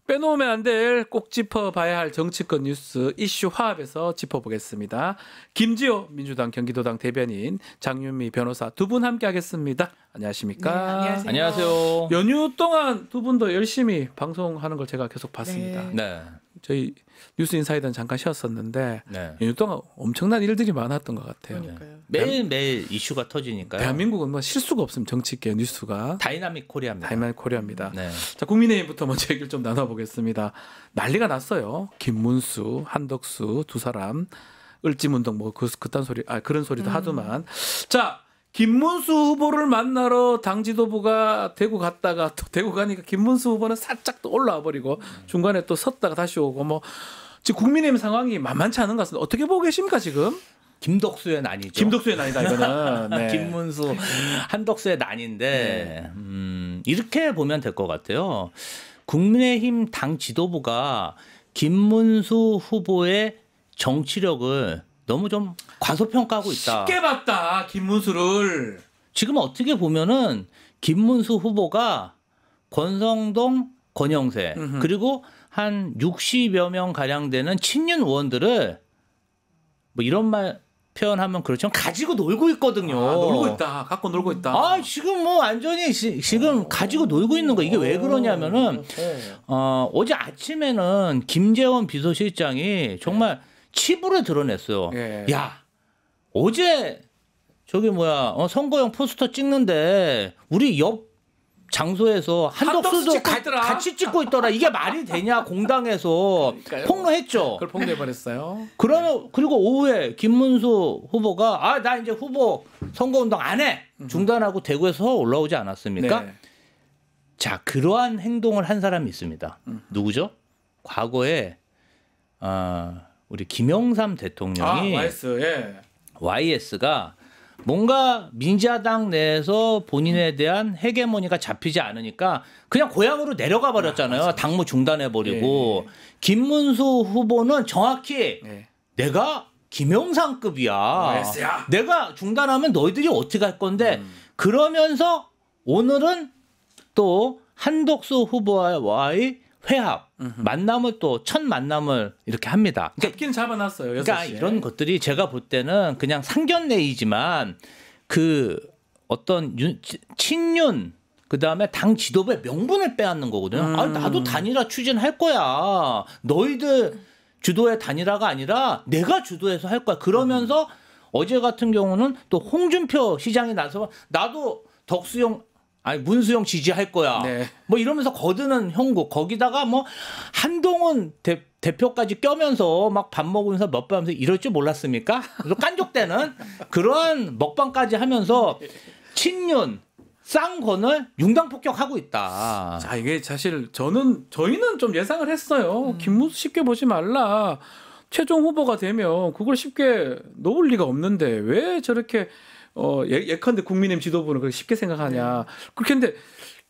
빼놓으면 안 될 꼭 짚어봐야 할 정치권 뉴스 이슈 화합에서 짚어보겠습니다. 김지호 민주당 경기도당 대변인, 장윤미 변호사 두 분 함께하겠습니다. 안녕하십니까? 네, 안녕하세요. 안녕하세요. 연휴 동안 두 분도 열심히 방송하는 걸 제가 계속 봤습니다. 네. 네. 저희 뉴스 인사이드는 잠깐 쉬었었는데 네. 연휴 동안 엄청난 일들이 많았던 것 같아요. 그러니까요. 매일매일 이슈가 터지니까요. 대한민국은 뭐 실수가 없으면 정치계 뉴스가 다이나믹 코리아입니다. 다이나믹 코리아입니다. 네. 자, 국민의힘부터 먼저 얘기를 좀 나눠보겠습니다. 난리가 났어요. 김문수, 한덕수 두 사람 을지문동 뭐 그딴 소리, 그런 소리도 하더만. 자, 김문수 후보를 만나러 당 지도부가 대구 갔다가 또 대구 가니까 김문수 후보는 살짝 또 올라와 버리고 중간에 또 섰다가 다시 오고 뭐 지금 국민의힘 상황이 만만치 않은 것 같습니다. 어떻게 보고 계십니까 지금? 김덕수의 난이죠. 김덕수의 난이다 이거는. 네. 김문수, 한덕수의 난인데 이렇게 보면 될 것 같아요. 국민의힘 당 지도부가 김문수 후보의 정치력을 너무 좀 과소평가하고 있다. 쉽게 봤다 김문수를. 지금 어떻게 보면은 김문수 후보가 권성동, 권영세 그리고 한 60여 명 가량 되는 친윤 의원들을 뭐 이런 말 표현하면 그렇지만 가지고 놀고 있거든요. 놀고 있다. 갖고 놀고 있다. 지금 뭐 완전히 지금 가지고 놀고 있는 거. 이게 왜 그러냐면은 어제 아침에는 김재원 비서실장이 정말 치부를 드러냈어요. 예. 야, 어제 저기 선거용 포스터 찍는데 우리 옆 장소에서 한덕수도 같이 찍고 있더라. 이게 말이 되냐? 공당에서 폭로했죠. 그걸 폭로해버렸어요. 그리고 오후에 김문수 후보가 나 이제 후보 선거운동 안 해. 중단하고 대구에서 올라오지 않았습니까? 네. 자, 그러한 행동을 한 사람이 있습니다. 누구죠? 과거에 우리 김영삼 대통령이 YS, 예. YS가 뭔가 민자당 내에서 본인에 대한 헤게모니가 잡히지 않으니까 그냥 고향으로 내려가 버렸잖아요. 당무 중단해버리고. 예. 김문수 후보는 정확히 예. 내가 김영삼급이야. YS야. 내가 중단하면 너희들이 어떻게 할 건데 그러면서 오늘은 또 한덕수 후보와의 회합, 만남을 또 첫 만남을 이렇게 합니다. 잡긴 잡아놨어요. 그러니까 6시에. 이런 것들이 제가 볼 때는 그냥 상견례이지만 그 어떤 친윤 그다음에 당 지도부의 명분을 빼앗는 거거든요. 나도 단일화 추진할 거야. 너희들 주도의 단일화가 아니라 내가 주도해서 할 거야. 그러면서 어제 같은 경우는 또 홍준표 시장이 나서 나도 문수영 지지할 거야. 네. 뭐 이러면서 거드는 형국. 거기다가 뭐 한동훈 대표까지 껴면서 막 밥 먹으면서 먹방하면서 이럴 줄 몰랐습니까? 그래서 깐족대는 그런 먹방까지 하면서 친윤 쌍권을 융당 폭격하고 있다. 자, 이게 사실 저희는 좀 예상을 했어요. 김문수 쉽게 보지 말라. 최종 후보가 되면 그걸 쉽게 놓을 리가 없는데 왜 저렇게 예컨대 국민의힘 지도부는 그렇게 쉽게 생각하냐. 그렇게 했는데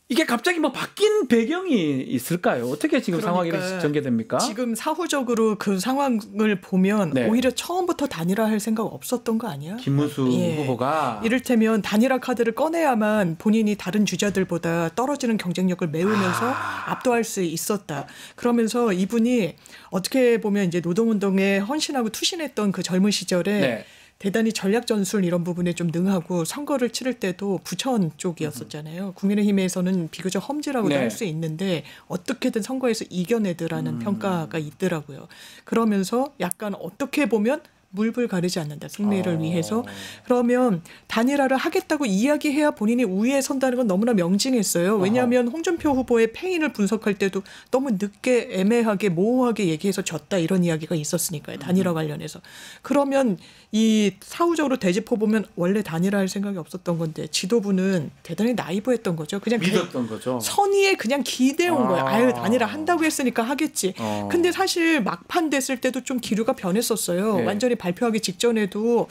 이게 갑자기 뭐 바뀐 배경이 있을까요? 어떻게 지금 상황이 이렇게 전개됩니까? 지금 사후적으로 그 상황을 보면 네. 오히려 처음부터 단일화할 생각 없었던 거 아니야? 김문수 후보가 이를테면 단일화 카드를 꺼내야만 본인이 다른 주자들보다 떨어지는 경쟁력을 메우면서 압도할 수 있었다. 그러면서 이분이 어떻게 보면 이제 노동운동에 헌신하고 투신했던 그 젊은 시절에 네. 대단히 전략 전술 이런 부분에 좀 능하고 선거를 치를 때도 부천 쪽이었었잖아요. 국민의힘에서는 비교적 험지라고도 네. 할 수 있는데 어떻게든 선거에서 이겨내더라는 평가가 있더라고요. 그러면서 약간 어떻게 보면 물불 가리지 않는다. 승리를 위해서. 그러면 단일화를 하겠다고 이야기해야 본인이 우위에 선다는 건 너무나 명징했어요. 왜냐하면 홍준표 후보의 패인을 분석할 때도 너무 늦게 애매하게 모호하게 얘기해서 졌다 이런 이야기가 있었으니까요. 단일화 관련해서. 그러면 이 사후적으로 되짚어보면 원래 단일화할 생각이 없었던 건데 지도부는 대단히 나이브했던 거죠. 그냥 믿었던 거죠. 선의에 그냥 기대온 거예요. 단일화 한다고 했으니까 하겠지. 근데 사실 막판 됐을 때도 좀 기류가 변했었어요. 네. 완전히 발표하기 직전에도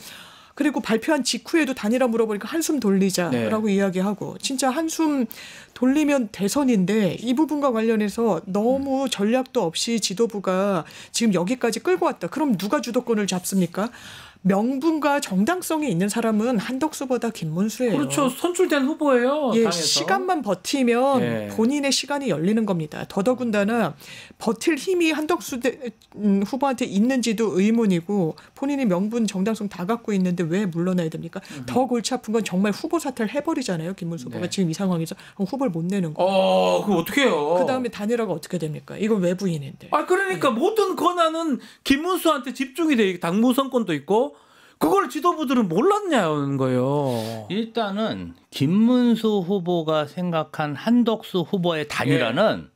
그리고 발표한 직후에도 단일화 물어보니까 한숨 돌리자라고 이야기하고 진짜 한숨 돌리면 대선인데 이 부분과 관련해서 너무 전략도 없이 지도부가 지금 여기까지 끌고 왔다. 그럼 누가 주도권을 잡습니까? 명분과 정당성이 있는 사람은 한덕수보다 김문수예요. 그렇죠. 선출된 후보예요. 예, 당에서. 시간만 버티면 예. 본인의 시간이 열리는 겁니다. 더더군다나 버틸 힘이 한덕수 후보한테 있는지도 의문이고 본인이 명분 정당성 다 갖고 있는데 왜 물러나야 됩니까? 더 골치 아픈 건 정말 후보 사퇴를 해버리잖아요. 김문수 후보가 네. 지금 이 상황에서 후보를 못 내는 거. 그거 어떻게 해요? 그다음에 단일화가 어떻게 됩니까? 이건 외부인인데. 그러니까 모든 권한은 김문수한테 집중이 돼. 당무 선권도 있고 그걸 지도부들은 몰랐냐는 거예요. 일단은 김문수 후보가 생각한 한덕수 후보의 단일화는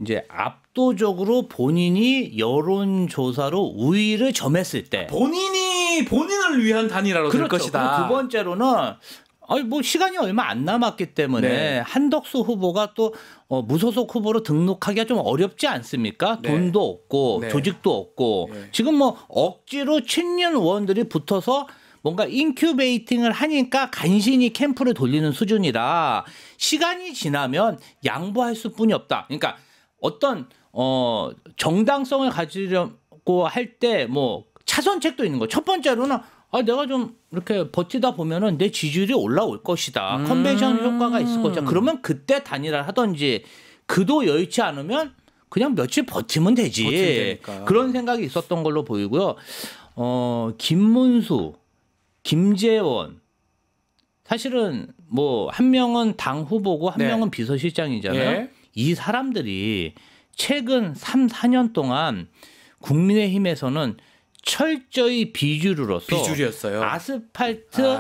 이제 압도적으로 본인이 여론조사로 우위를 점했을 때 본인을 위한 단일화로 될 그렇죠. 것이다. 그리고 두 번째로는 뭐 시간이 얼마 안 남았기 때문에 네. 한덕수 후보가 또 무소속 후보로 등록하기가 좀 어렵지 않습니까? 네. 돈도 없고 네. 조직도 없고 네. 지금 뭐 억지로 친윤 의원들이 붙어서 뭔가 인큐베이팅을 하니까 간신히 캠프를 돌리는 수준이라 시간이 지나면 양보할 수뿐이 없다. 그러니까 어떤 정당성을 가지려고 할 때 뭐 차선책도 있는 거예요. 첫 번째로는 내가 좀 이렇게 버티다 보면은 내 지지율이 올라올 것이다. 컨벤션 효과가 있을 것이다. 그러면 그때 단일화를 하든지 그도 여의치 않으면 그냥 며칠 버티면 되지. 버티면 되니까. 그런 생각이 있었던 걸로 보이고요. 김문수, 김재원 사실은 뭐 한 명은 당 후보고 한 네. 명은 비서실장이잖아요. 예. 이 사람들이 최근 3, 4년 동안 국민의힘에서는 철저히 비주류였어요. 아스팔트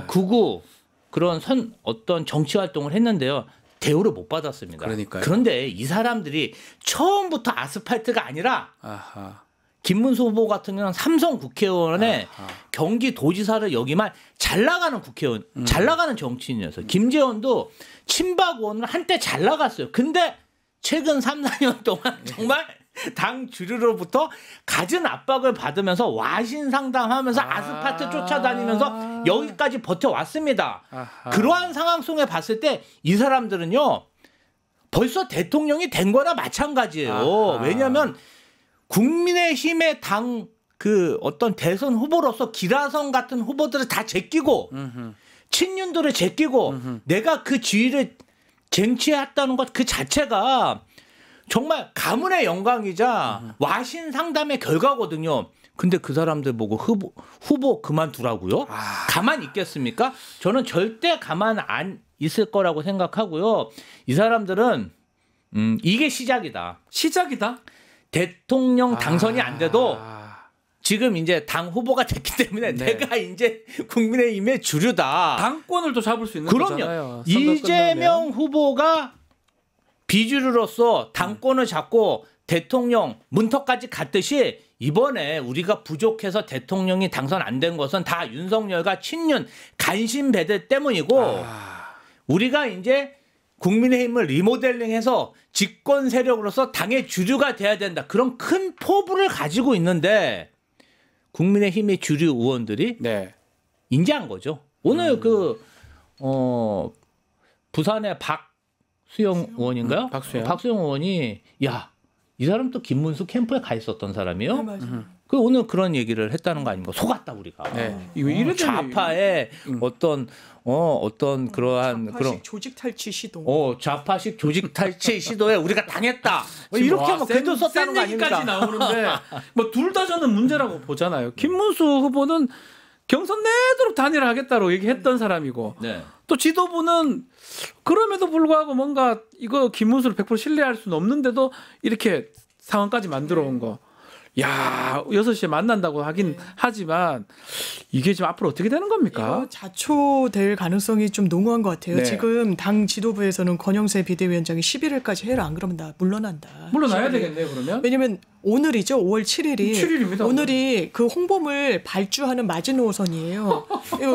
구구 그런 어떤 정치 활동을 했는데요. 대우를 못 받았습니다. 그러니까요. 그런데 이 사람들이 처음부터 아스팔트가 아니라 아하. 김문수 후보 같은 경우는 삼성 국회의원의 경기도지사를 여기만 잘 나가는 국회의원, 잘 나가는 정치인이었어요. 김재원도 친박 의원을 한때 잘 나갔어요. 근데 최근 3, 4년 동안 정말 당 주류로부터 갖은 압박을 받으면서 와신상담하면서 아스팔트 쫓아다니면서 여기까지 버텨왔습니다. 아하. 그러한 상황 속에 봤을 때 이 사람들은요 벌써 대통령이 된 거나 마찬가지예요. 아하. 왜냐하면 국민의힘의 당 그 어떤 대선 후보로서 기라성 같은 후보들을 다 제끼고 친윤들을 제끼고 내가 그 지위를 쟁취했다는 것 그 자체가 정말 가문의 영광이자 와신 상담의 결과거든요. 근데 그 사람들 보고 후보 그만두라고요? 가만 있겠습니까? 저는 절대 가만 안 있을 거라고 생각하고요. 이 사람들은 이게 시작이다. 시작이다. 대통령 당선이 안 돼도 지금 이제 당 후보가 됐기 때문에 네. 내가 이제 국민의힘의 주류다. 당권을 또 잡을 수 있는 그럼요. 거잖아요. 선거 이재명 끝나면. 후보가 비주류로서 당권을 잡고 대통령 문턱까지 갔듯이 이번에 우리가 부족해서 대통령이 당선 안 된 것은 다 윤석열과 친윤 간신배들 때문이고 우리가 이제 국민의힘을 리모델링해서 집권 세력으로서 당의 주류가 돼야 된다. 그런 큰 포부를 가지고 있는데 국민의힘의 주류 의원들이 네. 인지한 거죠. 오늘 부산의 박수영 의원인가요? 박수영 의원이 이 사람 또 김문수 캠프에 가 있었던 사람이요. 네, 맞아요. 그 오늘 그런 얘기를 했다는 거 아닙니까? 속았다 우리가. 네. 이거 이럴 때는 좌파의 어떤 그러한 좌파식 그런 조직 탈취 시도. 좌파식 조직 탈취 시도에 우리가 당했다. 이렇게 하면 글도 썼다는 거 아닙니까? 까지 나오는데 뭐 둘 다 저는 문제라고 보잖아요. 김문수 후보는 경선 내도록 단일화하겠다고 얘기했던 사람이고 네. 또 지도부는 그럼에도 불구하고 뭔가 이거 김문수를 100% 신뢰할 수는 없는데도 이렇게 상황까지 만들어 온 거. 야, 6시에 만난다고 하긴 하지만 이게 지금 앞으로 어떻게 되는 겁니까? 이거 자초될 가능성이 좀 농후한 것 같아요. 네. 지금 당 지도부에서는 권영세 비대위원장이 11일까지 해라. 안 그러면 나 물러난다. 물러나야 되겠네요, 그러면. 왜냐면 오늘이죠. 5월 7일이. 7일입니다. 오늘이 그 홍보물 발주하는 마지노선이에요.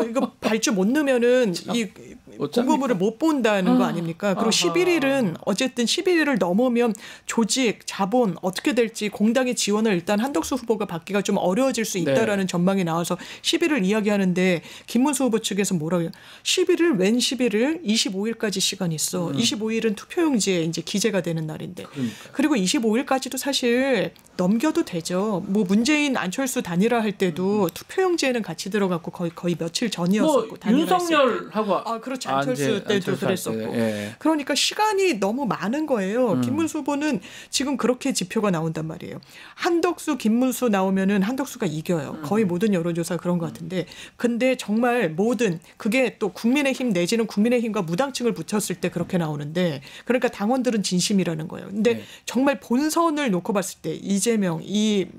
이거 발주 못 넣으면은 이 공급을 못 본다는 거 아닙니까? 그리고 아하. 11일은 어쨌든 11일을 넘으면 조직, 자본 어떻게 될지 공당의 지원을 일단 한덕수 후보가 받기가 좀 어려워질 수 있다라는 전망이 나와서 11일 이야기하는데 김문수 후보 측에서 뭐라고 해요? 11일 웬 11일 25일까지 시간이 있어. 25일은 투표용지에 이제 기재가 되는 날인데. 그리고 25일까지도 사실 넘겨도 되죠. 뭐 문재인 안철수 단일화 할 때도 투표용지에는 같이 들어갔고 거의 며칠 전이었었고 뭐 단일화 했을 때. 윤석열하고 아, 그렇죠. 안철수 때도 안철수 그랬었고. 때, 예. 그러니까 시간이 너무 많은 거예요. 김문수 후보는 지금 그렇게 지표가 나온단 말이에요. 한덕수, 김문수 나오면은 한덕수가 이겨요. 거의 모든 여론조사 그런 것 같은데. 근데 정말 모든 그게 또 국민의힘 내지는 국민의힘과 무당층을 붙였을 때 그렇게 나오는데 그러니까 당원들은 진심이라는 거예요. 근데 정말 본선을 놓고 봤을 때 이재명,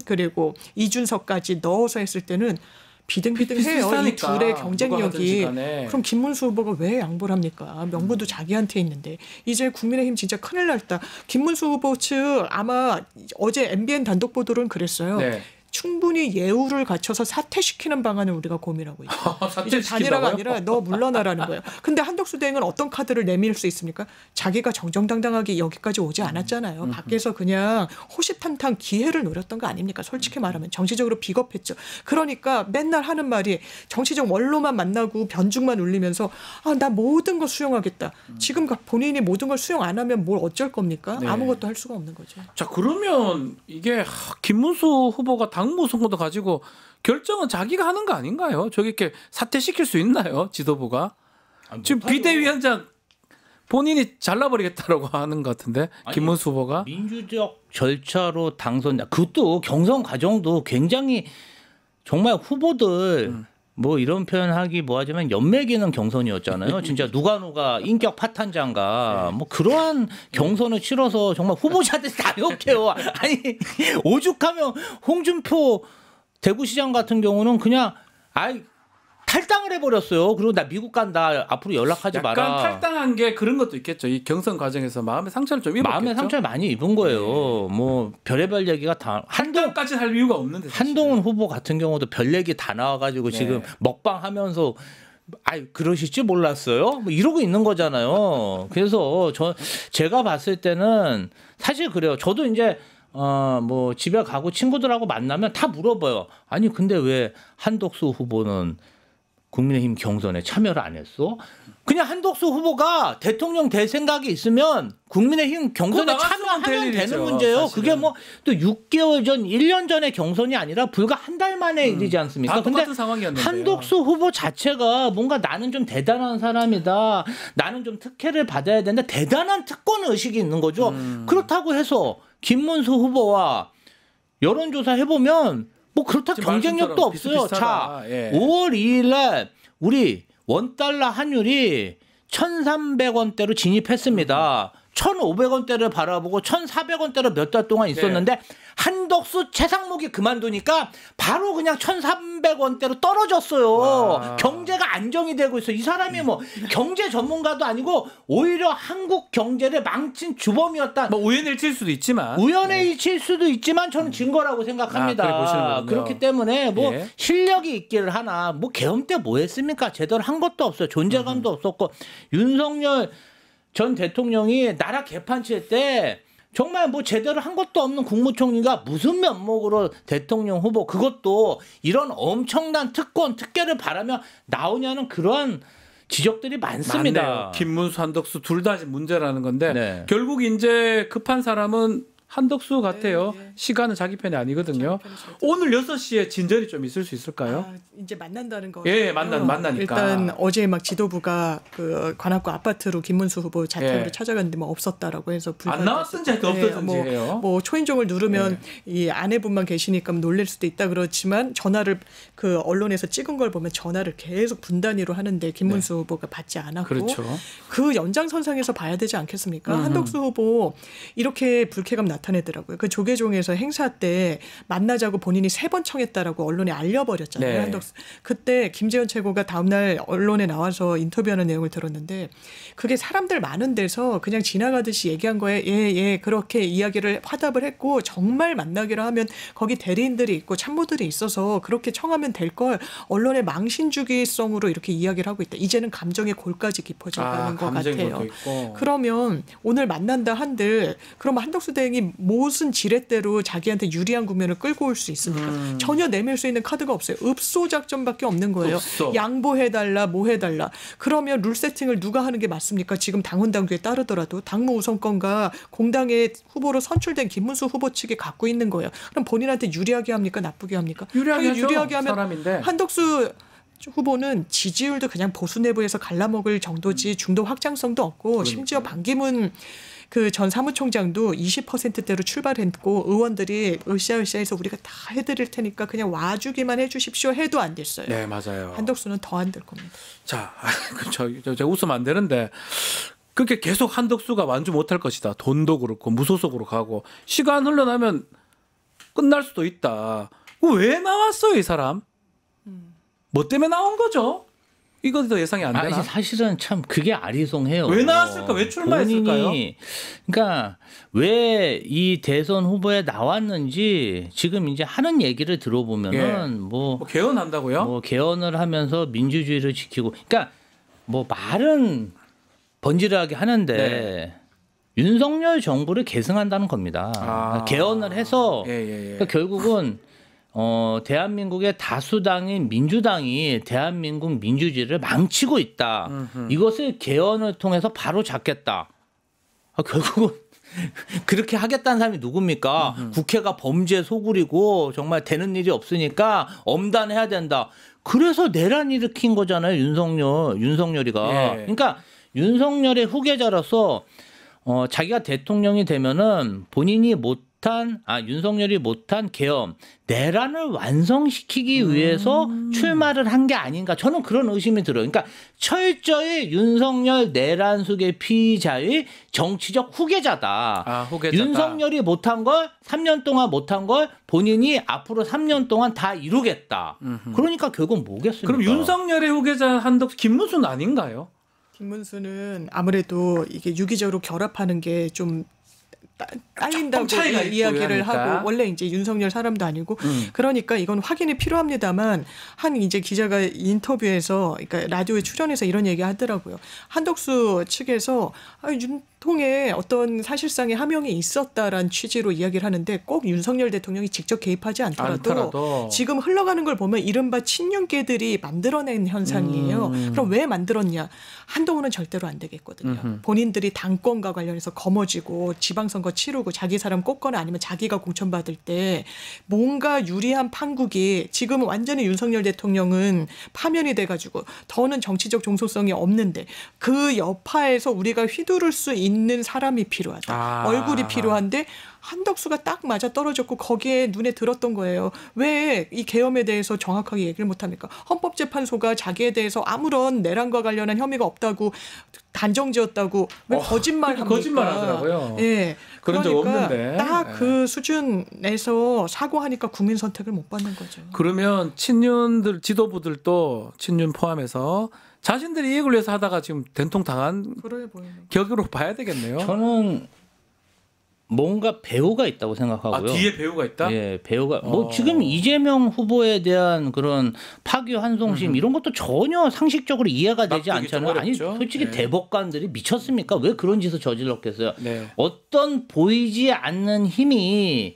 그리고 이준석까지 넣어서 했을 때는 비등비등해요. 이 둘의 경쟁력이. 그럼 김문수 후보가 왜 양보를 합니까? 명분도 자기한테 있는데. 이제 국민의힘 진짜 큰일 났다. 김문수 후보 측 아마 어제 MBN 단독 보도는 그랬어요. 네. 충분히 예우를 갖춰서 사퇴시키는 방안을 우리가 고민하고 있다. 이제 단일화가 아니라 너 물러나라는 거예요. 근데 한덕수 대행은 어떤 카드를 내밀 수 있습니까? 자기가 정정당당하게 여기까지 오지 않았잖아요. 밖에서 그냥 호시탐탐 기회를 노렸던 거 아닙니까? 솔직히 말하면 정치적으로 비겁했죠. 그러니까 맨날 하는 말이 정치적 원로만 만나고 변죽만 울리면서 나 모든 거 수용하겠다. 지금 본인이 모든 걸 수용 안 하면 뭘 어쩔 겁니까? 네. 아무것도 할 수가 없는 거죠. 자, 그러면 이게 김문수 후보가 당무 선거도 가지고 결정은 자기가 하는 거 아닌가요? 저기 이렇게 사퇴시킬 수 있나요? 지도부가? 지금 비대위원장 본인이 잘라버리겠다라고 하는 것 같은데 김문수 후보가? 민주적 절차로 당선, 그것도 경선 과정도 굉장히 정말 후보들 뭐 이런 표현하기 뭐하지만 연맥이는 경선이었잖아요. 진짜 누가 인격 파탄자인가 뭐 그러한 경선을 치러서 정말 후보자들이 다 욕해요. 아니 오죽하면 홍준표 대구시장 같은 경우는 그냥 탈당을 해버렸어요. 그리고 나 미국 간다. 앞으로 연락하지 약간 마라. 탈당한 게 그런 것도 있겠죠. 이 경선 과정에서 마음의 상처를 좀 입었겠죠. 마음의 상처를 많이 입은 거예요. 뭐 별의별 얘기가 다 한동까지 할 이유가 없는데. 사실은. 한동훈 후보 같은 경우도 별 얘기 다 나와가지고 지금 먹방하면서 그러실지 몰랐어요. 뭐 이러고 있는 거잖아요. 그래서 제가 봤을 때는 사실 그래요. 저도 이제 뭐 집에 가고 친구들하고 만나면 다 물어봐요. 아니 근데 왜 한덕수 후보는 국민의힘 경선에 참여를 안 했어? 그냥 한덕수 후보가 대통령 될 생각이 있으면 국민의힘 경선에 참여하면 되는 문제예요. 사실은. 그게 뭐 또 6개월 전, 1년 전의 경선이 아니라 불과 한 달 만의 일이지 않습니까? 다 똑같은 상황이었는데요. 한덕수 후보 자체가 뭔가 나는 좀 대단한 사람이다. 나는 좀 특혜를 받아야 된다. 대단한 특권 의식이 있는 거죠. 그렇다고 해서 김문수 후보와 여론조사 해보면 뭐 그렇다 경쟁력도 없어요. 자, 5월 2일 날 우리 원달러 환율이 1,300원대로 진입했습니다. 1,500원대를 바라보고 1,400원대로 몇 달 동안 있었는데 한덕수 최상목이 그만두니까 바로 그냥 1,300원대로 떨어졌어요. 경제가 안정이 되고 있어요. 이 사람이 뭐 경제 전문가도 아니고 오히려 한국 경제를 망친 주범이었다. 뭐 우연의 일치일 수도 있지만. 우연의 일치일 수도 있지만 저는 증거라고 생각합니다. 그렇기 때문에 뭐 실력이 있기를 하나 뭐 계엄 때 뭐 했습니까? 제대로 한 것도 없어요. 존재감도 없었고 윤석열 전 대통령이 나라 개판칠 때 정말 뭐 제대로 한 것도 없는 국무총리가 무슨 면목으로 대통령 후보 그것도 이런 엄청난 특권 특혜를 바라며 나오냐는 그러한 지적들이 많습니다. 맞네요. 김문수, 한덕수 둘 다 문제라는 건데 결국 이제 급한 사람은 한덕수 같아요. 시간은 자기 편이 아니거든요. 오늘 6시에 진전이 좀 있을 수 있을까요? 이제 만난다는 거. 만나니까. 일단 어제 막 지도부가 그 관악구 아파트로 김문수 후보 자택으로 찾아갔는데 뭐 없었다라고 해서 안 나왔든지 없었든지 해요. 뭐 초인종을 누르면 이 아내분만 계시니까 놀랄 수도 있다 그렇지만 전화를 그 언론에서 찍은 걸 보면 전화를 계속 분단위로 하는데 김문수 후보가 받지 않았고 그렇죠. 그 연장선상에서 봐야 되지 않겠습니까? 한덕수 후보 이렇게 불쾌감 나타내더라고요. 그 조계종에서 행사 때 만나자고 본인이 3번 청했다라고 언론에 알려버렸잖아요. 네. 한덕수. 그때 김재현 최고가 다음날 언론에 나와서 인터뷰하는 내용을 들었는데 그게 사람들 많은 데서 그냥 지나가듯이 얘기한 거에 예, 그렇게 이야기를 화답을 했고 정말 만나기로 하면 거기 대리인들이 있고 참모들이 있어서 그렇게 청하면 될 걸 언론의 망신주기성으로 이렇게 이야기를 하고 있다. 이제는 감정의 골까지 깊어져 가는 것 같아요. 그러면 오늘 만난다 한들 그러면 한덕수 대행이 무슨 지렛대로 자기한테 유리한 국면을 끌고 올 수 있습니까? 전혀 내밀 수 있는 카드가 없어요. 읍소 작전밖에 없는 거예요. 양보해달라 뭐 해달라. 그러면 룰 세팅을 누가 하는 게 맞습니까? 지금 당원 당규에 따르더라도 당무 우선권과 공당의 후보로 선출된 김문수 후보 측이 갖고 있는 거예요. 그럼 본인한테 유리하게 합니까? 나쁘게 합니까? 유리하게 하면 사람인데. 한덕수 후보는 지지율도 그냥 보수 내부에서 갈라먹을 정도지 중도 확장성도 없고 그러니까. 심지어 반기문 그 전 사무총장도 20%대로 출발했고 의원들이 으쌰으쌰해서 우리가 다 해드릴 테니까 그냥 와주기만 해주십시오 해도 안 됐어요. 네, 맞아요. 한덕수는 더 안 될 겁니다. 자, 제가 웃으면 안 되는데 그렇게 계속 한덕수가 완주 못할 것이다. 돈도 그렇고 무소속으로 가고 시간 흘러나면 끝날 수도 있다. 왜 나왔어요, 이 사람? 뭐 때문에 나온 거죠? 이것도 예상이 안 되나? 사실은 참 그게 아리송해요. 왜 나왔을까? 왜 출마했을까요? 그러니까 왜 이 대선 후보에 나왔는지 지금 이제 하는 얘기를 들어보면은 뭐 개헌한다고요? 뭐 개헌을 하면서 민주주의를 지키고, 그러니까 뭐 말은 번지르하게 하는데 네. 윤석열 정부를 계승한다는 겁니다. 개헌을 해서 그러니까 결국은. 대한민국의 다수당인 민주당이 대한민국 민주주의를 망치고 있다. 이것을 개헌을 통해서 바로 잡겠다. 결국은 그렇게 하겠다는 사람이 누굽니까? 국회가 범죄 소굴이고 정말 되는 일이 없으니까 엄단해야 된다. 그래서 내란 일으킨 거잖아요, 윤석열이가. 그러니까 윤석열의 후계자로서 자기가 대통령이 되면은 본인이 윤석열이 못한 개헌, 내란을 완성시키기 위해서 출마를 한 게 아닌가. 저는 그런 의심이 들어요. 그러니까 철저히 윤석열 내란 속의 피의자의 정치적 후계자다. 윤석열이 못한 걸 3년 동안 못한 걸 본인이 앞으로 3년 동안 다 이루겠다. 그러니까 결국 뭐겠습니까? 그럼 윤석열의 후계자 한덕수 김문수는 아닌가요? 김문수는 아무래도 이게 유기적으로 결합하는 게좀 딸린다고 이야기를 하고 원래 이제 윤석열 사람도 아니고 그러니까 이건 확인이 필요합니다만 한 이제 기자가 인터뷰에서 그러니까 라디오에 출연해서 이런 얘기 하더라고요. 한덕수 측에서 윤통에 어떤 사실상의 함영이 있었다라는 취지로 이야기를 하는데 꼭 윤석열 대통령이 직접 개입하지 않더라도 지금 흘러가는 걸 보면 이른바 친윤계들이 만들어낸 현상이에요. 그럼 왜 만들었냐? 한동훈은 절대로 안 되겠거든요. 본인들이 당권과 관련해서 거머쥐고 지방선거 치르고 자기 사람 꼽거나 아니면 자기가 공천받을 때 뭔가 유리한 판국이 지금은 완전히 윤석열 대통령은 파면이 돼가지고 더는 정치적 종속성이 없는데 그 여파에서 우리가 휘두를 수 있는 사람이 필요하다. 얼굴이 필요한데 한덕수가 딱 맞아 떨어졌고 거기에 눈에 들었던 거예요. 왜 이 계엄에 대해서 정확하게 얘기를 못합니까? 헌법재판소가 자기에 대해서 아무런 내란과 관련한 혐의가 없다고 단정지었다고 왜 거짓말합니까? 거짓말하더라고요. 예, 그런 적 없는데. 딱 그 수준에서 사고하니까 국민 선택을 못 받는 거죠. 그러면 친윤들 지도부들도 친윤 포함해서 자신들이 이익을 위해서 하다가 지금 된통 당한 격으로 봐야 되겠네요. 저는 뭔가 배후가 있다고 생각하고요. 뒤에 배후가 있다? 예, 배후가 뭐 지금 이재명 후보에 대한 그런 파기 환송심 이런 것도 전혀 상식적으로 이해가 되지 않잖아요. 아니 솔직히 대법관들이 미쳤습니까? 왜 그런 짓을 저질렀겠어요? 어떤 보이지 않는 힘이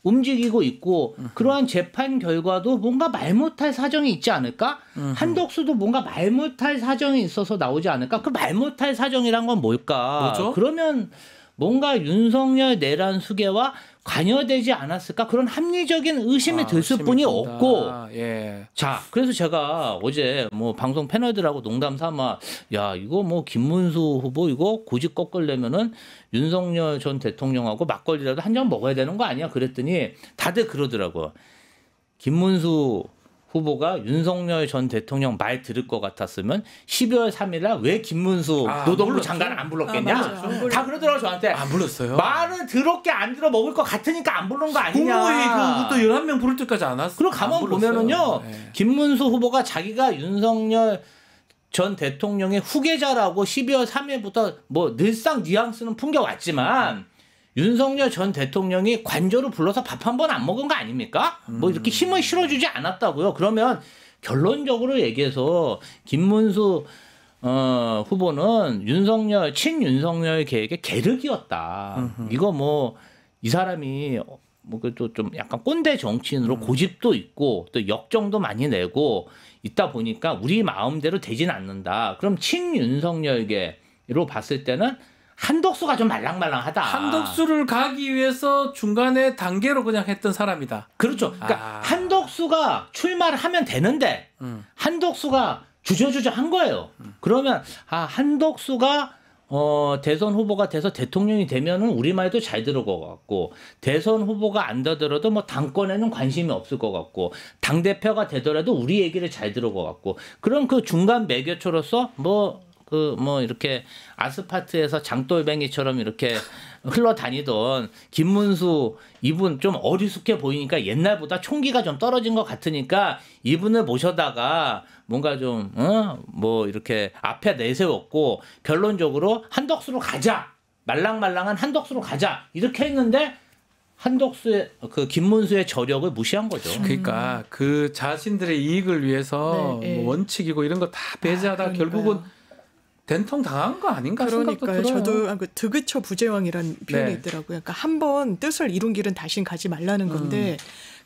움직이고 있고 그러한 재판 결과도 뭔가 말 못할 사정이 있지 않을까? 한덕수도 뭔가 말 못할 사정이 있어서 나오지 않을까? 그 말 못할 사정이란 건 뭘까? 뭐죠? 그러면 뭔가 윤석열 내란 수계와 관여되지 않았을까? 그런 합리적인 의심이 들을 뿐이 없고. 자, 그래서 제가 어제 뭐 방송 패널들하고 농담 삼아 야, 이거 뭐 김문수 후보 이거 고집 꺾으려면은 윤석열 전 대통령하고 막걸리라도 한 잔 먹어야 되는 거 아니야? 그랬더니 다들 그러더라고요. 김문수 후보가 윤석열 전 대통령 말 들을 것 같았으면 12월 3일 날 왜 김문수 노동부 장관을 안 불렀겠냐? 맞아요. 다 그러더라고 저한테. 안 불렀어요. 말을 들었게 안 들어 먹을 것 같으니까 안 부른 거 아니냐. 국무회의 그것도 11명 부를 때까지 안 왔어. 그럼 가만 보면은요. 네. 김문수 후보가 자기가 윤석열 전 대통령의 후계자라고 12월 3일부터 뭐 늘상 뉘앙스는 풍겨왔지만 윤석열 전 대통령이 관저로 불러서 밥 한 번 안 먹은 거 아닙니까? 뭐 이렇게 힘을 실어주지 않았다고요. 그러면 결론적으로 얘기해서 김문수 후보는 친윤석열 계획의 계륵이었다. 이거 뭐 이 사람이 뭐 그래도 좀 약간 꼰대 정치인으로 고집도 있고 또 역정도 많이 내고 있다 보니까 우리 마음대로 되진 않는다. 그럼 친윤석열계로 봤을 때는 한덕수가 좀 말랑말랑하다. 한덕수를 가기 위해서 중간에 단계로 그냥 했던 사람이다. 그렇죠. 그러니까 한덕수가 출마를 하면 되는데 한덕수가 주저주저 한 거예요. 그러면 한덕수가 대선 후보가 돼서 대통령이 되면은 우리 말도 잘 들을 것 같고 대선 후보가 안 되더라도 뭐 당권에는 관심이 없을 것 같고 당 대표가 되더라도 우리 얘기를 잘 들을 것 같고 그런 그 중간 매개초로서 뭐 이렇게 아스팔트에서 장돌뱅이처럼 이렇게 흘러다니던 김문수 이분 좀 어리숙해 보이니까 옛날보다 총기가 좀 떨어진 것 같으니까 이분을 모셔다가 뭔가 좀 뭐 이렇게 앞에 내세웠고 결론적으로 한덕수로 가자 말랑말랑한 한덕수로 가자 이렇게 했는데 한덕수의 그 김문수의 저력을 무시한 거죠. 그러니까 그 자신들의 이익을 위해서 네, 뭐 원칙이고 이런 거 다 배제하다가 결국은 된통 당한 거 아닌가 생각도 그러니까요. 들어요. 저도 그 득의처 부재왕이라는 표현이 네. 있더라고요. 그러니까 한 번 뜻을 이룬 길은 다신 가지 말라는 건데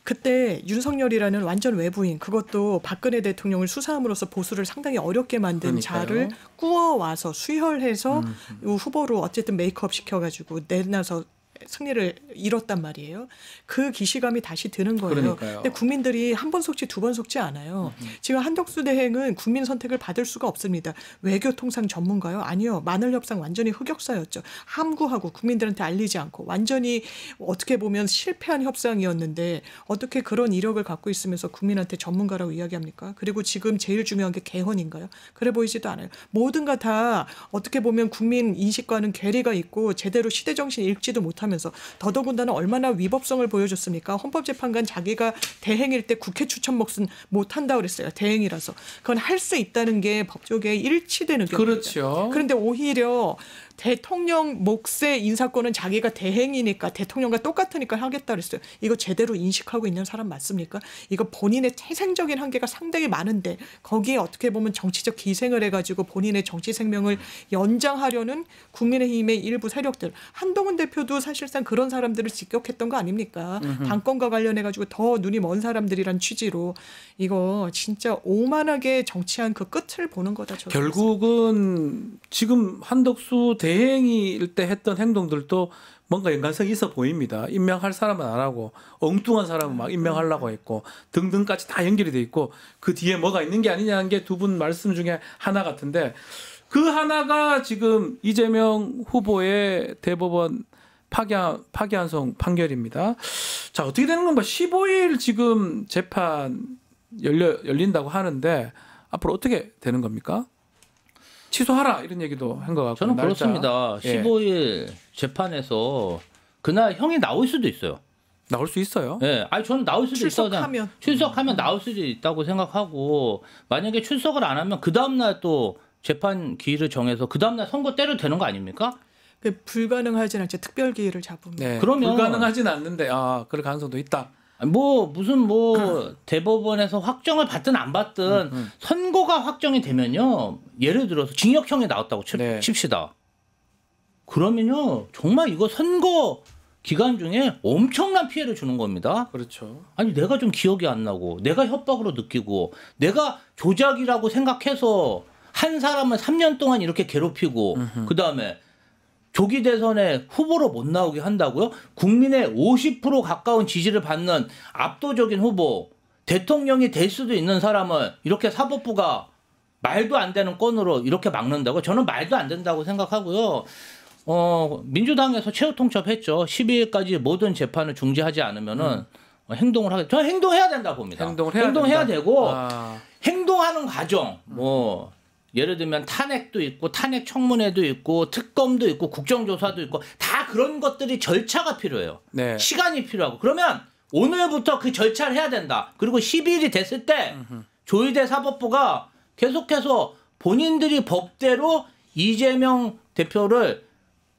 그때 윤석열이라는 완전 외부인 그것도 박근혜 대통령을 수사함으로써 보수를 상당히 어렵게 만든 그러니까요. 자를 꾸어와서 수혈해서 후보로 어쨌든 메이크업 시켜가지고 내놔서 승리를 이뤘단 말이에요. 그 기시감이 다시 드는 거예요. 그러니까요. 근데 국민들이 한 번 속지 두 번 속지 않아요. 지금 한덕수 대행은 국민 선택을 받을 수가 없습니다. 외교통상 전문가요? 아니요. 마늘협상 완전히 흑역사였죠. 함구하고 국민들한테 알리지 않고 완전히 어떻게 보면 실패한 협상이었는데 어떻게 그런 이력을 갖고 있으면서 국민한테 전문가라고 이야기합니까? 그리고 지금 제일 중요한 게 개헌인가요? 그래 보이지도 않아요. 모든 거 다 어떻게 보면 국민 인식과는 괴리가 있고 제대로 시대정신 읽지도 못하면서 더더군다나 얼마나 위법성을 보여줬습니까? 헌법재판관 자기가 대행일 때 국회 추천 못한다고 그랬어요. 대행이라서. 그건 할 수 있다는 게 법조계에 일치되는 경우입니다. 그렇죠. 그런데 오히려 대통령 몫의 인사권은 자기가 대행이니까 대통령과 똑같으니까 하겠다 그랬어요. 이거 제대로 인식하고 있는 사람 맞습니까? 이거 본인의 태생적인 한계가 상당히 많은데 거기에 어떻게 보면 정치적 기생을 해가지고 본인의 정치 생명을 연장하려는 국민의힘의 일부 세력들. 한동훈 대표도 사실상 그런 사람들을 직격했던 거 아닙니까? 당권과 관련해가지고 더 눈이 먼 사람들이란 취지로 이거 진짜 오만하게 정치한 그 끝을 보는 거다. 결국은 지금 한덕수 대행일 때 했던 행동들도 뭔가 연관성이 있어 보입니다. 임명할 사람은 안 하고 엉뚱한 사람은 막 임명하려고 했고 등등까지 다 연결이 돼 있고 그 뒤에 뭐가 있는 게 아니냐는 게 두 분 말씀 중에 하나 같은데 그 하나가 지금 이재명 후보의 대법원 파기환송 판결입니다. 자, 어떻게 되는 건가? 15일 지금 재판 열린다고 하는데 앞으로 어떻게 되는 겁니까? 취소하라 이런 얘기도 한 것 같고. 저는 날짜. 그렇습니다. 15일 재판에서 그날 형이 나올 수도 있어요. 나올 수 있어요. 네, 아니 저는 나올 수도 출석하면. 출석하면 나올 수도 있다고 생각하고 만약에 출석을 안 하면 그 다음 날 또 재판 기일을 정해서 그 다음 날 선고 때려도 되는 거 아닙니까? 그 불가능하진 않죠. 특별 기일을 잡으면. 네, 그러면 불가능하진 않는데 그럴 가능성도 있다. 무슨 대법원에서 확정을 받든 안 받든 선고가 확정이 되면요. 예를 들어서 징역형이 나왔다고 네. 칩시다. 그러면요. 정말 이거 선거 기간 중에 엄청난 피해를 주는 겁니다. 그렇죠. 아니 내가 좀 기억이 안 나고 내가 협박으로 느끼고 내가 조작이라고 생각해서 한 사람을 3년 동안 이렇게 괴롭히고 그다음에 조기 대선에 후보로 못 나오게 한다고요? 국민의 50% 가까운 지지를 받는 압도적인 후보, 대통령이 될 수도 있는 사람을 이렇게 사법부가 말도 안 되는 건으로 이렇게 막는다고? 저는 말도 안 된다고 생각하고요. 민주당에서 최후 통첩했죠. 12일까지 모든 재판을 중지하지 않으면은 행동을 하게. 저는 행동해야 된다 봅니다. 행동해야 된다. 되고 아. 행동하는 과정 뭐 예를 들면 탄핵도 있고 탄핵 청문회도 있고 특검도 있고 국정조사도 있고 다 그런 것들이 절차가 필요해요. 네. 시간이 필요하고 그러면 오늘부터 그 절차를 해야 된다. 그리고 12일이 됐을 때 조희대 사법부가 계속해서 본인들이 법대로 이재명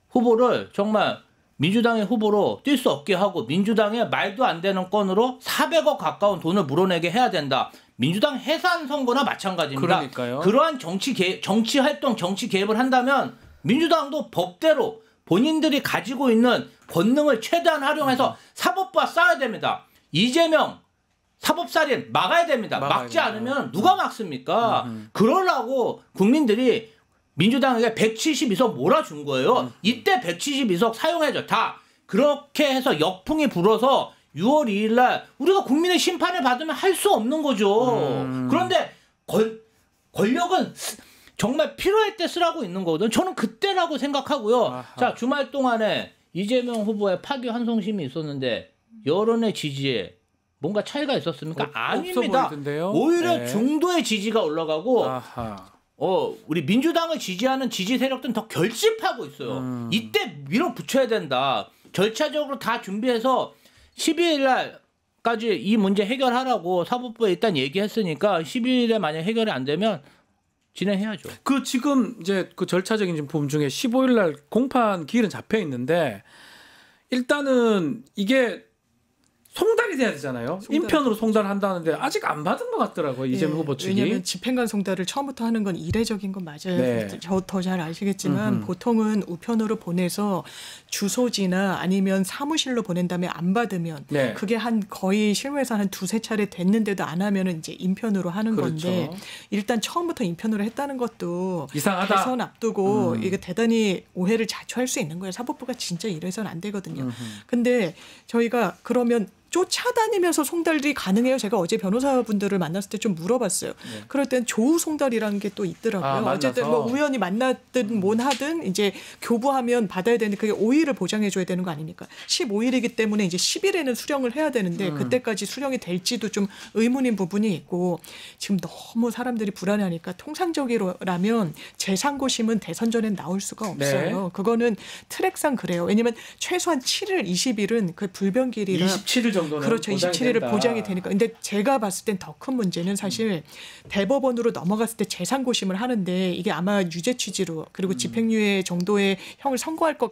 후보를 정말 민주당의 후보로 뛸 수 없게 하고 민주당의 말도 안 되는 건으로 400억 가까운 돈을 물어내게 해야 된다. 민주당 해산 선거나 마찬가지입니다. 그러니까요. 그러한 정치 활동, 정치 개입을 한다면 민주당도 법대로 본인들이 가지고 있는 권능을 최대한 활용해서 사법부와 싸워야 됩니다. 이재명 사법살인 막아야 됩니다. 막지 않으면 누가 막습니까? 그러려고 국민들이 민주당에게 172석 몰아준 거예요. 이때 172석 사용해줘. 다 그렇게 해서 역풍이 불어서 6월 2일 날 우리가 국민의 심판을 받으면 할 수 없는 거죠. 그런데 권력은 정말 필요할 때 쓰라고 있는 거거든요. 저는 그때라고 생각하고요. 아하. 자, 주말 동안에 이재명 후보의 파기환송심이 있었는데 여론의 지지에 뭔가 차이가 있었습니까? 아닙니다. 보이던데요? 오히려 네. 중도의 지지가 올라가고 아하. 우리 민주당을 지지하는 지지 세력들은 더 결집하고 있어요. 이때 밀어붙여야 된다. 절차적으로 다 준비해서 12일 날까지 이 문제 해결하라고 사법부에 일단 얘기했으니까 12일에 만약 해결이 안 되면 진행해야죠. 그 지금 이제 그 절차적인 부분 중에 15일 날 공판 기일은 잡혀 있는데 일단은 이게 송달이 돼야 되잖아요. 인편으로 송달을 한다는데 아직 안 받은 것 같더라고요. 이재명 후보 측이. 왜냐하면 집행관 송달을 처음부터 하는 건 이례적인 건 맞아요. 네. 저 더 잘 아시겠지만 보통은 우편으로 보내서 주소지나 아니면 사무실로 보낸 다음에 안 받으면 네. 그게 한 거의 실무에서 한 두세 차례 됐는데도 안 하면은 이제 인편으로 하는 그렇죠. 건데 일단 처음부터 인편으로 했다는 것도 이상하다. 대선 앞두고 이게 대단히 오해를 자초할 수 있는 거예요. 사법부가 진짜 이래서는 안 되거든요. 근데 저희가 그러면 쫓아다니면서 송달이 가능해요? 제가 어제 변호사분들을 만났을 때 좀 물어봤어요. 네. 그럴 땐 조우 송달이라는 게 또 있더라고요. 아, 어쨌든 만나서? 뭐 우연히 만났든 뭘 하든 이제 교부하면 받아야 되는데 그게 5일을 보장해 줘야 되는 거 아닙니까? 15일이기 때문에 이제 10일에는 수령을 해야 되는데 그때까지 수령이 될지도 좀 의문인 부분이 있고 지금 너무 사람들이 불안해하니까 통상적이라면 재상고심은 대선 전엔 나올 수가 없어요. 네. 그거는 트랙상 그래요. 왜냐면 최소한 7일, 20일은 그 불변길이라 27일 정도는 그렇죠. 보장이 27일을 된다. 보장이 되니까. 근데 제가 봤을 땐 더 큰 문제는 사실 대법원으로 넘어갔을 때 재상고심을 하는데 이게 아마 유죄 취지로 그리고 집행유예 정도의 형을 선고할 것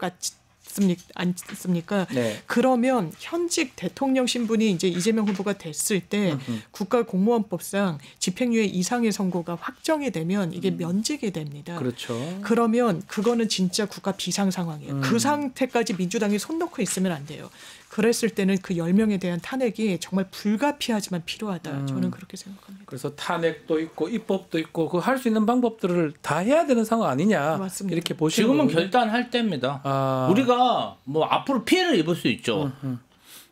않습니까? 네. 그러면 현직 대통령 신분이 이제 이재명 후보가 됐을 때 국가공무원법상 집행유예 이상의 선고가 확정이 되면 이게 면직이 됩니다. 그렇죠. 그러면 그거는 진짜 국가 비상 상황이에요. 그 상태까지 민주당이 손 놓고 있으면 안 돼요. 그랬을 때는 그 10명에 대한 탄핵이 정말 불가피하지만 필요하다. 저는 그렇게 생각합니다. 그래서 탄핵도 있고 입법도 있고 그 할 수 있는 방법들을 다 해야 되는 상황 아니냐. 맞습니다. 이렇게 보시는 지금은 거군요. 결단할 때입니다. 아. 우리가 뭐 앞으로 피해를 입을 수 있죠.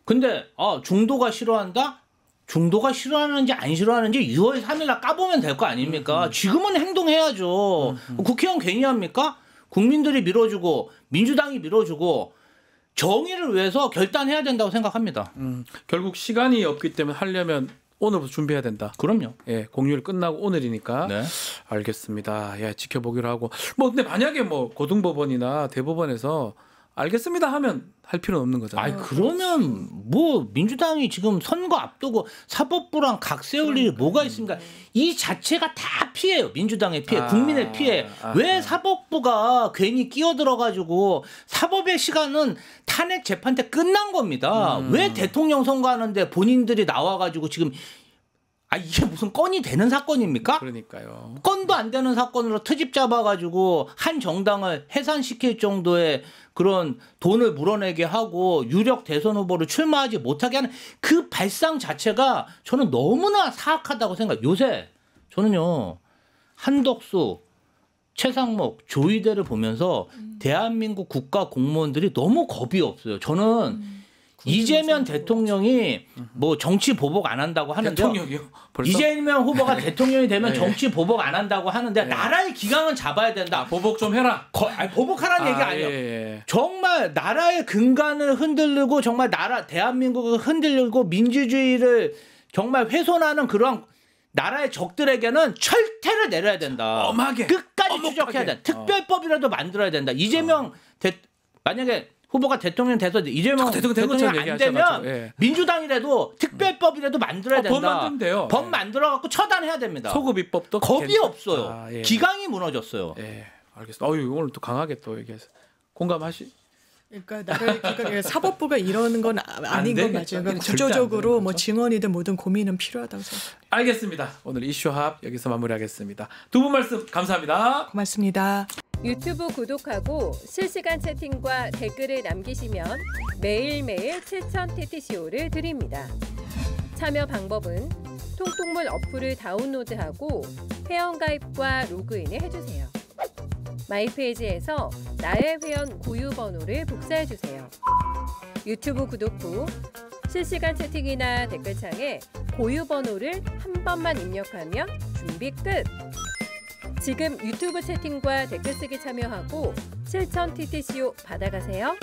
근데 중도가 싫어한다? 중도가 싫어하는지 안 싫어하는지 6월 3일 날 까보면 될 거 아닙니까? 지금은 행동해야죠. 국회의원 괜히 합니까? 국민들이 밀어주고 민주당이 밀어주고 정의를 위해서 결단해야 된다고 생각합니다. 결국 시간이 없기 때문에 하려면 오늘부터 준비해야 된다. 그럼요. 예, 공휴일 끝나고 오늘이니까. 네. 알겠습니다. 예, 지켜보기로 하고. 뭐 근데 만약에 뭐 고등법원이나 대법원에서 알겠습니다 하면 할 필요는 없는 거잖아요. 아니 그러면 뭐 민주당이 지금 선거 앞두고 사법부랑 각 세울 일이 뭐가 있습니까? 이 자체가 다 피해요. 민주당의 피해, 국민의 피해. 왜 사법부가 괜히 끼어들어가지고 사법의 시간은 탄핵 재판 때 끝난 겁니다. 왜 대통령 선거하는데 본인들이 나와가지고 지금 이게 무슨 건이 되는 사건입니까? 그러니까요. 건도 안 되는 사건으로 트집 잡아가지고 한 정당을 해산시킬 정도의 그런 돈을 물어내게 하고 유력 대선 후보를 출마하지 못하게 하는 그 발상 자체가 저는 너무나 사악하다고 생각해요. 요새 저는요 한덕수, 최상목, 조희대를 보면서 대한민국 국가 공무원들이 너무 겁이 없어요. 저는 이재명 대통령이 뭐 정치 보복 안 한다고 하는데 대통령이요? 벌써? 이재명 후보가 대통령이 되면 네. 정치 보복 안 한다고 하는데 나라의 기강은 잡아야 된다. 보복 좀 해라. 아니, 보복하라는 얘기 아니에요. 예. 정말 나라의 근간을 흔들고 정말 나라 대한민국을 흔들고 민주주의를 정말 훼손하는 그런 나라의 적들에게는 철퇴를 내려야 된다. 엄하게. 끝까지 추적해야 된다. 특별법이라도 만들어야 된다. 이재명 만약에 후보가 대통령 돼서 이재명 대통령 안 되면 예. 민주당이라도 특별법이라도 만들어야 된다. 법 만들면 돼요. 법 만들어 갖고 처단해야 됩니다. 소급 입법도 겁이 없어요. 예. 기강이 무너졌어요. 예, 알겠습니다. 오늘 또 강하게 또 얘기해서 공감하시? 그러니까 나라의 기강 사법부가 이러는 건 아닌 건 맞아요. 그러니까 구조적으로 뭐 증언이든 뭐든 고민은 필요하다고 생각합니다. 알겠습니다. 오늘 이슈합 여기서 마무리하겠습니다. 두 분 말씀 감사합니다. 고맙습니다. 유튜브 구독하고 실시간 채팅과 댓글을 남기시면 매일매일 7,000TTCO를 드립니다. 참여 방법은 통통물 어플을 다운로드하고 회원가입과 로그인을 해주세요. 마이페이지에서 나의 회원 고유 번호를 복사해주세요. 유튜브 구독 후 실시간 채팅이나 댓글창에 고유 번호를 한 번만 입력하면 준비 끝! 지금 유튜브 채팅과 댓글 쓰기 참여하고 7,000TTCO 받아가세요.